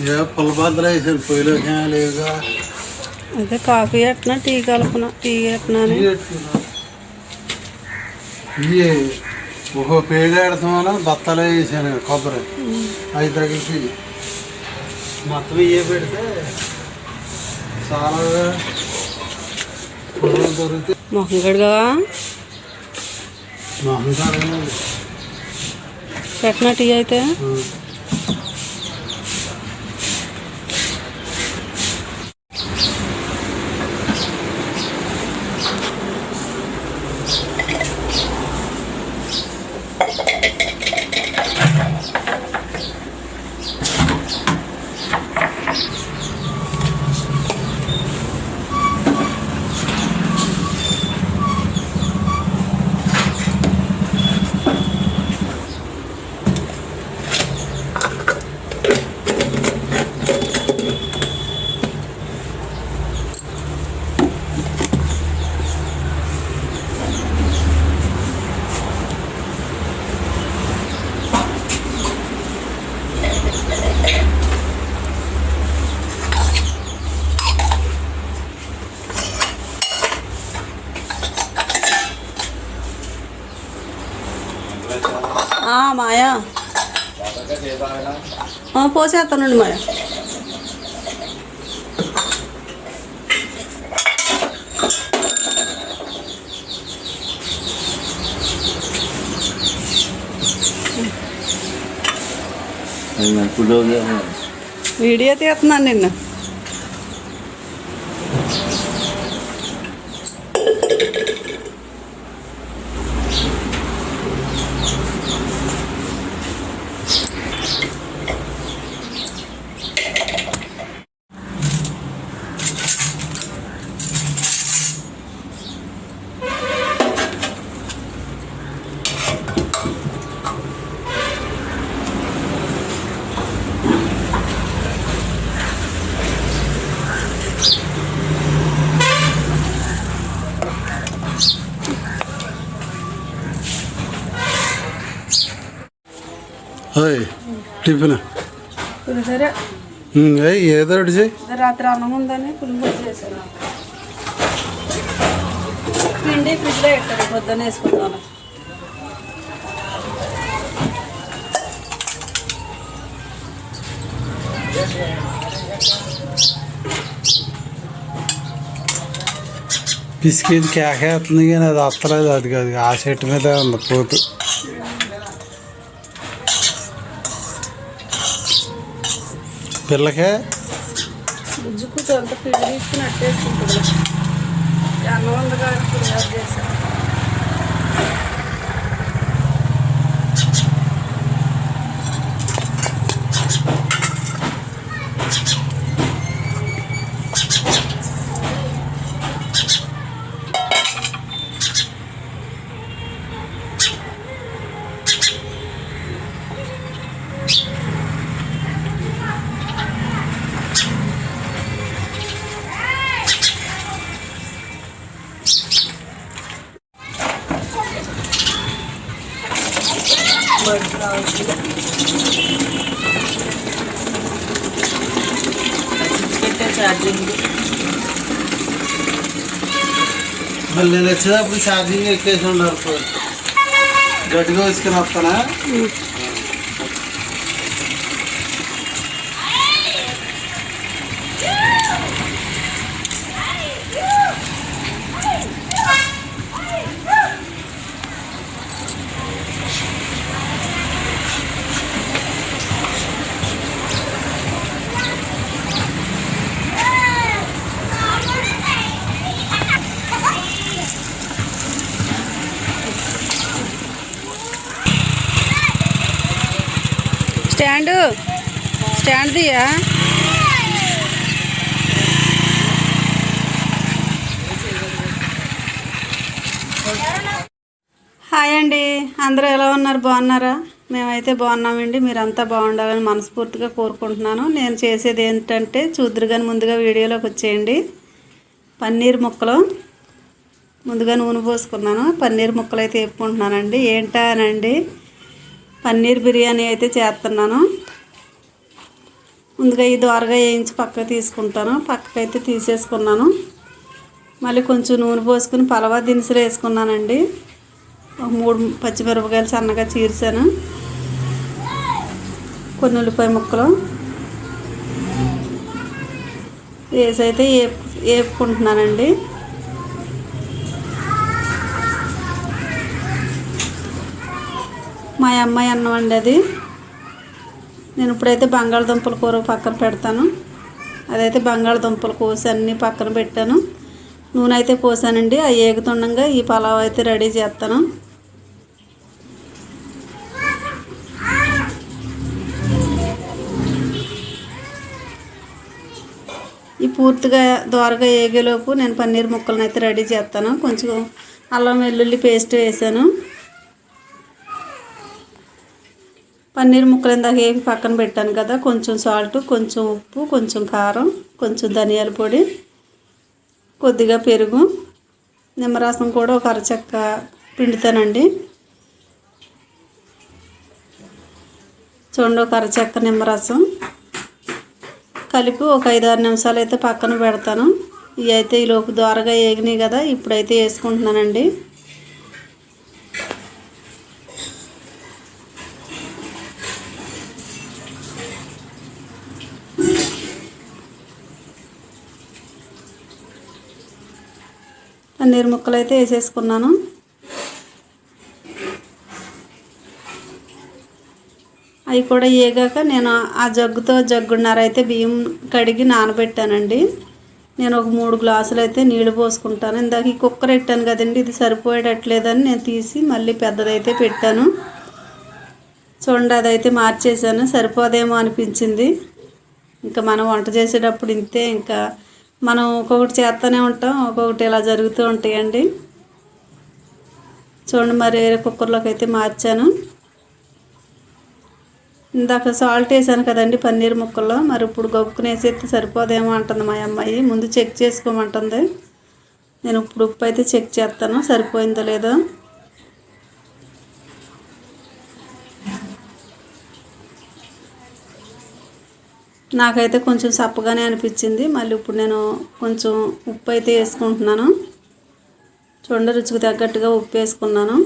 పులబాద్ర వేసాను పొయ్యిలో లేవుగా. అదే కాఫీ ఎట్నా టీ కలుపునా టీ ఎట్నా ఇవి ఒక్కో పేగా ఎడతామని బత్తాలే వేసాను కొబ్బరి 5 తగిలిపి మొత్తం ఇవే పెడితే చాలా దొరికితే మొహం కడుగవా మొహం కడగలేదు. ఎట్నా టీ అయితే మాయా పోసేస్తానండి మాయా. వీడియో తీస్తున్నాను నిన్ను. టిఫిన్ పులిహోర ఏదో ఒకటి చేయి. రాత్రి అన్నం ఉందని పులిహోర చేశాను. పిండి ఫ్రిడ్జ్లో పెట్టారు పొద్దున్న వేసుకుంటాను. బిస్కెట్ కేకేస్తుంది కానీ అది వస్తలేదు. అది కాదు ఆ చెట్టు మీద ఉంది పోతు. పిల్లకే గుజ్జు కూర్చోంత పిండి తీసుకుని అట్టేసుకుంటుంది. అన్నం ఉంది కానీ పులిహోర చేశాను. మళ్ళీ నేను వచ్చినప్పుడు ఛార్జింగ్ ఎక్కేసి ఉన్నారు. గట్టిగా వేసుకుని వస్తానా. స్టాండ్ దియా. హాయ్ అండి, అందరూ ఎలా ఉన్నారు? బాగున్నారా? మేమైతే బాగున్నామండి. మీరంతా బాగుండాలని మనస్ఫూర్తిగా కోరుకుంటున్నాను. నేను చేసేది ఏంటంటే చూద్దరు కానీ ముందుగా వీడియోలోకి వచ్చేయండి. పన్నీర్ ముక్కలు ముందుగా నూనె పోసుకున్నాను. పన్నీర్ ముక్కలు అయితే వేపుకుంటున్నానండి. ఏంటనండి, పన్నీర్ బిర్యానీ అయితే చేస్తున్నాను. ముందుగా ఈ దోరగా వేయించి పక్కకు తీసుకుంటాను. పక్కకైతే తీసేసుకున్నాను. మళ్ళీ కొంచెం నూనె పోసుకుని పలవా దినుసులు వేసుకున్నానండి. ఒక 3 పచ్చిమిరపకాయలు సన్నగా చీర్చాను. కొన్ని ఉల్లిపాయ ముక్కలు వేసి అయితే వేపుకుంటున్నానండి. మా అమ్మాయి అన్నం అండి అది. నేను ఇప్పుడైతే బంగాళదుంపల కూర పక్కన పెడతాను. అదైతే బంగాళదుంపలు కోసి అన్నీ పక్కన పెట్టాను. నూనె అయితే పోసానండి. అవి ఏగుతుండగా ఈ పలావ్ అయితే రెడీ చేస్తాను. ఈ పూర్తిగా దోరగా ఏగేలోపు నేను పన్నీర్ ముక్కలను అయితే రెడీ చేస్తాను. కొంచెం అల్లం వెల్లుల్లి పేస్ట్ వేసాను. పన్నీర్ ముక్కలు ఇందాక వేసి పక్కన పెట్టాను కదా, కొంచెం సాల్ట్, కొంచెం ఉప్పు, కొంచెం కారం, కొంచెం ధనియాల పొడి, కొద్దిగా పెరుగు, నిమ్మరసం కూడా ఒక అరచెక్క పిండుతానండి. చూడండి, ఒక అరచెక్క నిమ్మరసం కలిపి ఒక 5-6 నిమిషాలు అయితే పక్కన పెడతాను. ఇవి అయితే ఈలోపు దోరగా ఏగినాయి కదా, ఇప్పుడైతే వేసుకుంటున్నానండి. పన్నీర్ ముక్కలు అయితే వేసేసుకున్నాను. అవి కూడా వేగాక నేను ఆ జగ్గున్నర అయితే బియ్యం కడిగి నానబెట్టానండి. నేను ఒక 3 గ్లాసులు అయితే నీళ్ళు పోసుకుంటాను. ఇందాక ఈ కుక్కర్ పెట్టాను కదండి, ఇది సరిపోయేటట్లేదని నేను తీసి మళ్ళీ పెద్దదైతే పెట్టాను. చూడండి, అదైతే మార్చేసాను. సరిపోదేమో అనిపించింది. ఇంకా మనం వంట చేసేటప్పుడు ఇంతే, ఇంకా మనం ఒక్కొక్కటి చేస్తూనే ఉంటాం, ఒక్కొక్కటి ఇలా జరుగుతూ ఉంటాయండి. చూడండి, మరి వేరే కుక్కర్లోకి అయితే మార్చాను. ఇందాక సాల్ట్ వేసాను కదండి పన్నీర్ ముక్కల్లో, మరి ఇప్పుడు గొప్పకుని వేసేస్తే సరిపోదేమో అంటుంది మా అమ్మాయి. ముందు చెక్ చేసుకోమంటుంది. నేను ఇప్పుడు ఉప్పు అయితే చెక్ చేస్తాను సరిపోయిందో లేదో. నాకైతే కొంచెం సప్పగానే అనిపించింది. మళ్ళీ ఇప్పుడు నేను కొంచెం ఉప్పు అయితే వేసుకుంటున్నాను. చూడండి, రుచికి తగ్గట్టుగా ఉప్పు వేసుకున్నాను.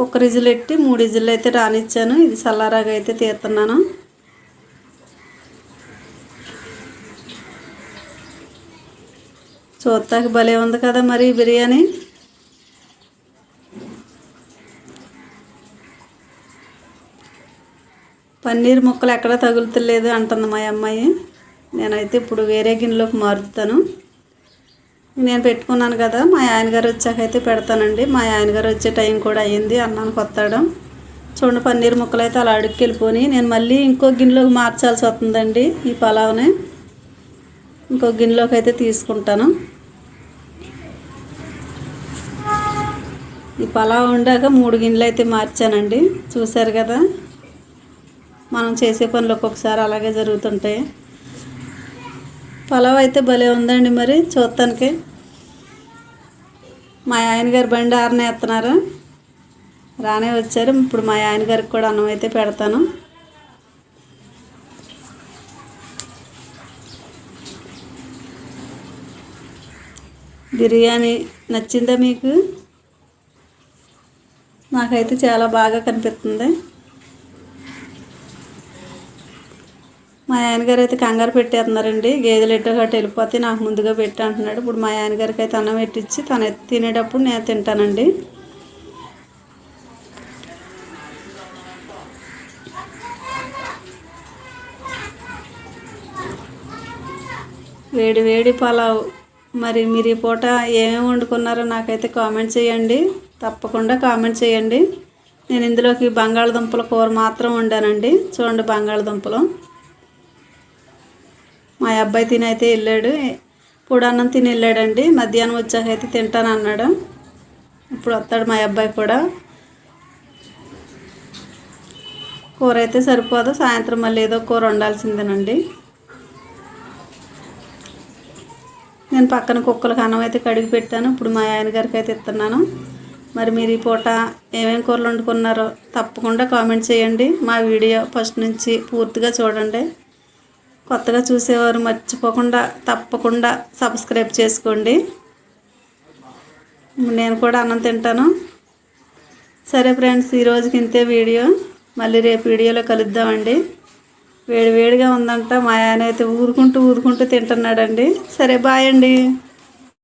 ఒక విజిల్ పెట్టి 3 విజిల్లు అయితే రానిచ్చాను. ఇది చల్లారాగా అయితే తీస్తున్నాను. చూస్తాకి భలే ఉంది కదా మరి బిర్యానీ. పన్నీర్ ముక్కలు ఎక్కడ తగులుతలేదు అంటుంది మా అమ్మాయి. నేనైతే ఇప్పుడు వేరే గిన్నెలోకి మారుతాను. నేను పెట్టుకున్నాను కదా, మా ఆయనగారు వచ్చాకైతే పెడతానండి. మా ఆయనగారు వచ్చే టైం కూడా అయ్యింది, అన్నానికి వస్తాడు. చూడండి, పన్నీర్ ముక్కలు అయితే అలా అడుక్కి వెళ్ళిపోయి నేను మళ్ళీ ఇంకో గిన్నెలోకి మార్చాల్సి వస్తుందండి. ఈ పలావ్ని ఇంకో గిన్నెలోకి అయితే తీసుకుంటాను. ఈ పలావ్ వండాక 3 గిన్నెలు అయితే మార్చానండి. చూశారు కదా, మనం చేసే పనులు ఒక్కొక్కసారి అలాగే జరుగుతుంటాయి. పలావ్ అయితే భలే ఉందండి. మరి చూస్తానికి మా ఆయనగారు బండి ఆరనే ఎత్తున్నారు, రానే వచ్చారు. ఇప్పుడు మా ఆయనగారికి కూడా అన్నం అయితే పెడతాను. బిర్యానీ నచ్చిందా మీకు? నాకైతే చాలా బాగా కనిపిస్తుంది. మా ఆయనగారు అయితే కంగారు పెట్టేస్తున్నారండి. గేదెలు ఎట్టో గట్ట వెళ్ళిపోతే నాకు ముందుగా పెట్టి అంటున్నాడు. ఇప్పుడు మా ఆయనగారికి అయితే అన్నం పెట్టించి తను తినేటప్పుడు నేను తింటానండి. వేడి వేడి పలావ్. మరి మీరు ఈ పూట ఏమేమి వండుకున్నారో నాకైతే కామెంట్ చేయండి. తప్పకుండా కామెంట్ చేయండి. నేను ఇందులోకి బంగాళదుంపల కూర మాత్రం వండానండి. చూడండి, బంగాళదుంపలు మా అబ్బాయి తిని అయితే వెళ్ళాడు. ఇప్పుడు అన్నం తిని వెళ్ళాడండి. మధ్యాహ్నం వచ్చాకైతే తింటాను అన్నాడు. ఇప్పుడు వస్తాడు మా అబ్బాయి కూడా. కూర అయితే సరిపోదు, సాయంత్రం మళ్ళీ ఏదో కూర వండాల్సిందేనండి. నేను పక్కన కుక్కలకు అన్నం అయితే కడిగి పెట్టాను. ఇప్పుడు మా ఆయనగారికి అయితే ఇస్తున్నాను. మరి మీరు ఈ పూట ఏమేమి కూరలు వండుకున్నారో తప్పకుండా కామెంట్ చేయండి. మా వీడియో ఫస్ట్ నుంచి పూర్తిగా చూడండి. కొత్తగా చూసేవారు మర్చిపోకుండా తప్పకుండా సబ్స్క్రైబ్ చేసుకోండి. నేను కూడా అన్నం తింటాను. సరే ఫ్రెండ్స్, ఈరోజుకి ఇంతే వీడియో. మళ్ళీ రేపు వీడియోలో కలుద్దామండి. వేడివేడిగా ఉందంట. మా ఆయన అయితే ఊరుకుంటూ తింటున్నాడండి. సరే బాయ్ అండి.